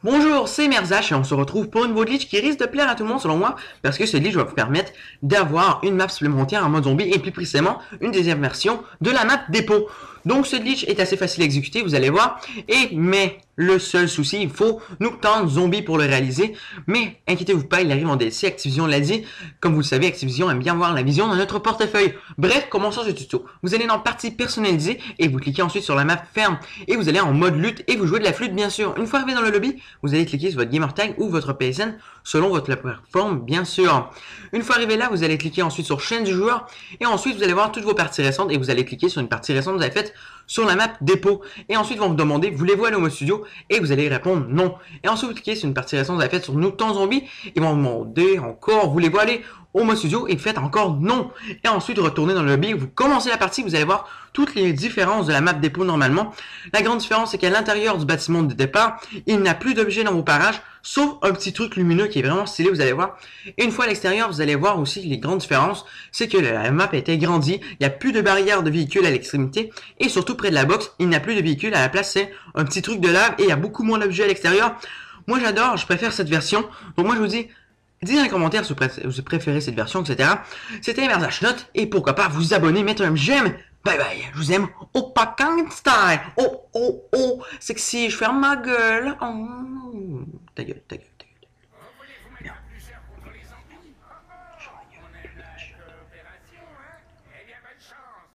Bonjour, c'est Merzach et on se retrouve pour une nouveau glitch qui risque de plaire à tout le monde selon moi parce que ce glitch va vous permettre d'avoir une map supplémentaire en mode zombie et plus précisément une deuxième version de la map dépôt. Donc ce glitch est assez facile à exécuter, vous allez voir, mais le seul souci, il faut Nuketown Zombie pour le réaliser, mais inquiétez-vous pas, il arrive en DLC, Activision l'a dit, comme vous le savez, Activision aime bien voir la vision dans notre portefeuille. Bref, commençons ce tuto. Vous allez dans partie personnalisée et vous cliquez ensuite sur la map ferme et vous allez en mode lutte et vous jouez de la flûte bien sûr. Une fois arrivé dans le lobby, vous allez cliquer sur votre gamertag ou votre PSN selon votre plateforme bien sûr. Une fois arrivé là, vous allez cliquer ensuite sur chaîne du joueur et ensuite vous allez voir toutes vos parties récentes et vous allez cliquer sur une partie récente que vous avez faite sur la map dépôt. Et ensuite, ils vont vous demander, voulez-vous aller au mode studio? Et vous allez répondre non. Et ensuite, vous cliquez sur une partie récente que vous avez faite sur Nuketown Zombie. Ils vont vous demander encore, voulez-vous aller au mode studio? Et vous faites encore non. Et ensuite, retournez dans le lobby, vous commencez la partie, vous allez voir toutes les différences de la map dépôt normalement. La grande différence, c'est qu'à l'intérieur du bâtiment de départ, il n'y a plus d'objets dans vos parages, sauf un petit truc lumineux qui est vraiment stylé, vous allez voir. Et une fois à l'extérieur, vous allez voir aussi les grandes différences, c'est que la map a été agrandie, il n'y a plus de barrières de véhicules à l'extrémité, et surtout près de la box, il n'y a plus de véhicules, à la place c'est un petit truc de lave, et il y a beaucoup moins d'objets à l'extérieur. Moi j'adore, je préfère cette version, donc moi je vous dis, dites dans les commentaires si vous préférez cette version, etc. C'était Merzach Note, et pourquoi pas vous abonner, mettre un j'aime. Bye bye, je vous aime. Oh, pas style. Oh, oh, oh, sexy, je ferme ma gueule. Oh, ta gueule, ta gueule.